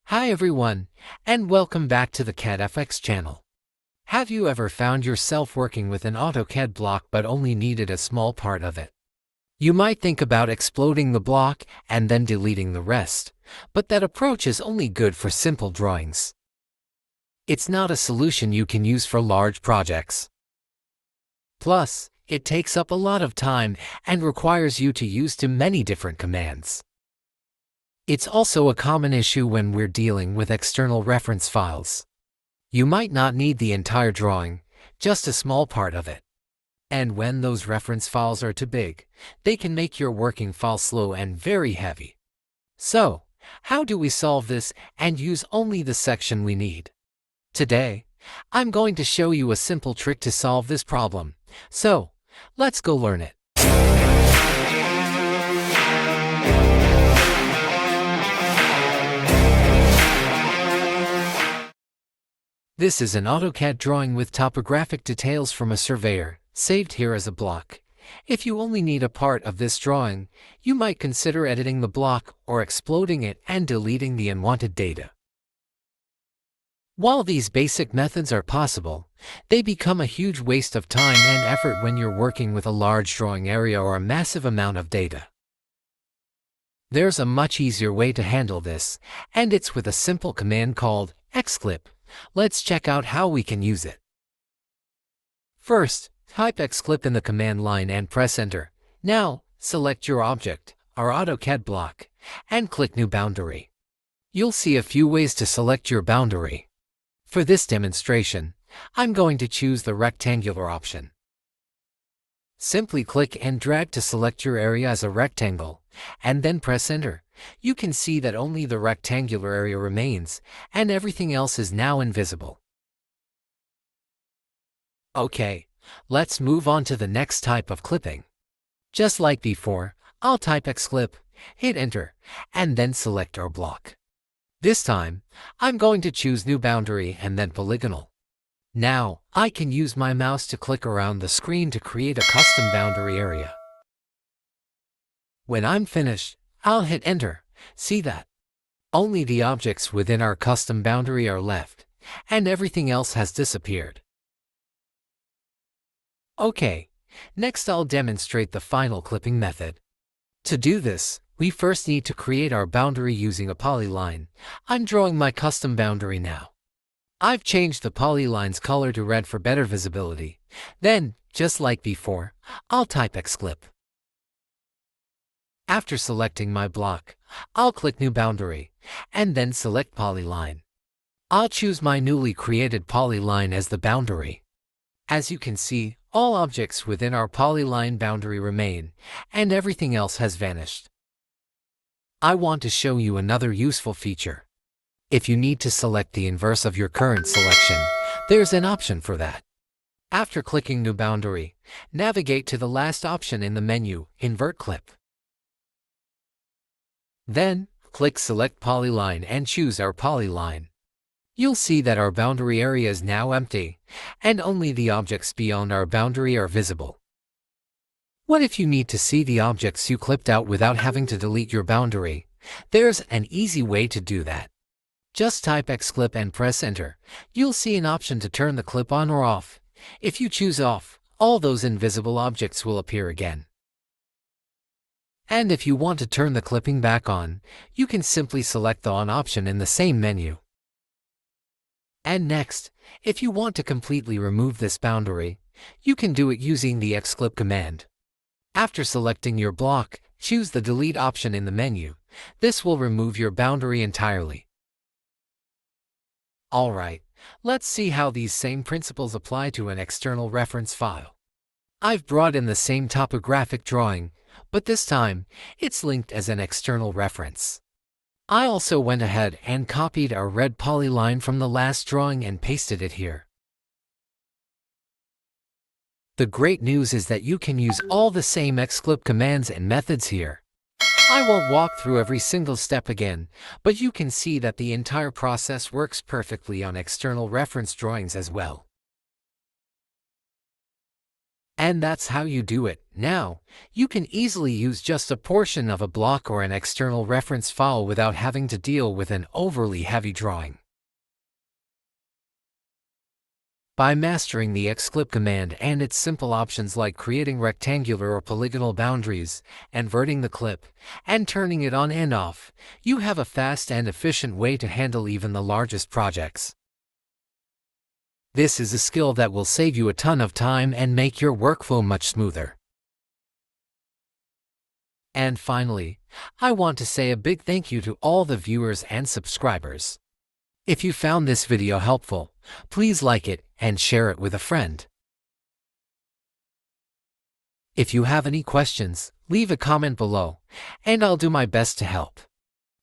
Hi everyone, and welcome back to the CADFX channel. Have you ever found yourself working with an AutoCAD block but only needed a small part of it? You might think about exploding the block and then deleting the rest, but that approach is only good for simple drawings. It's not a solution you can use for large projects. Plus, it takes up a lot of time and requires you to use too many different commands. It's also a common issue when we're dealing with external reference files. You might not need the entire drawing, just a small part of it. And when those reference files are too big, they can make your working file slow and very heavy. So, how do we solve this and use only the section we need? Today, I'm going to show you a simple trick to solve this problem. So, let's go learn it. This is an AutoCAD drawing with topographic details from a surveyor, saved here as a block. If you only need a part of this drawing, you might consider editing the block or exploding it and deleting the unwanted data. While these basic methods are possible, they become a huge waste of time and effort when you're working with a large drawing area or a massive amount of data. There's a much easier way to handle this, and it's with a simple command called Xclip. Let's check out how we can use it. First, type Xclip in the command line and press Enter. Now, select your object, our AutoCAD block, and click New Boundary. You'll see a few ways to select your boundary. For this demonstration, I'm going to choose the rectangular option. Simply click and drag to select your area as a rectangle, and then press Enter. You can see that only the rectangular area remains, and everything else is now invisible. Okay, let's move on to the next type of clipping. Just like before, I'll type Xclip, hit Enter, and then select our block. This time, I'm going to choose New Boundary and then Polygonal. Now, I can use my mouse to click around the screen to create a custom boundary area. When I'm finished, I'll hit Enter. See that? Only the objects within our custom boundary are left, and everything else has disappeared. Okay, next I'll demonstrate the final clipping method. To do this, we first need to create our boundary using a polyline. I'm drawing my custom boundary now. I've changed the polyline's color to red for better visibility. Then, just like before, I'll type Xclip. After selecting my block, I'll click New Boundary, and then select Polyline. I'll choose my newly created polyline as the boundary. As you can see, all objects within our polyline boundary remain, and everything else has vanished. I want to show you another useful feature. If you need to select the inverse of your current selection, there's an option for that. After clicking New Boundary, navigate to the last option in the menu, Invert Clip. Then, click Select Polyline and choose our polyline. You'll see that our boundary area is now empty, and only the objects beyond our boundary are visible. What if you need to see the objects you clipped out without having to delete your boundary? There's an easy way to do that. Just type Xclip and press Enter. You'll see an option to turn the clip on or off. If you choose off, all those invisible objects will appear again. And if you want to turn the clipping back on, you can simply select the On option in the same menu. And next, if you want to completely remove this boundary, you can do it using the Xclip command. After selecting your block, choose the Delete option in the menu. This will remove your boundary entirely. Alright, let's see how these same principles apply to an external reference file. I've brought in the same topographic drawing, but this time, it's linked as an external reference. I also went ahead and copied our red polyline from the last drawing and pasted it here. The great news is that you can use all the same Xclip commands and methods here. I won't walk through every single step again, but you can see that the entire process works perfectly on external reference drawings as well. And that's how you do it. Now, you can easily use just a portion of a block or an external reference file without having to deal with an overly heavy drawing. By mastering the Xclip command and its simple options like creating rectangular or polygonal boundaries, inverting the clip, and turning it on and off, you have a fast and efficient way to handle even the largest projects. This is a skill that will save you a ton of time and make your workflow much smoother. And finally, I want to say a big thank you to all the viewers and subscribers. If you found this video helpful, please like it and share it with a friend. If you have any questions, leave a comment below, and I'll do my best to help.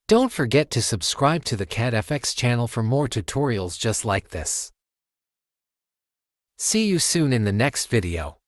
Don't forget to subscribe to the CADFX channel for more tutorials just like this. See you soon in the next video.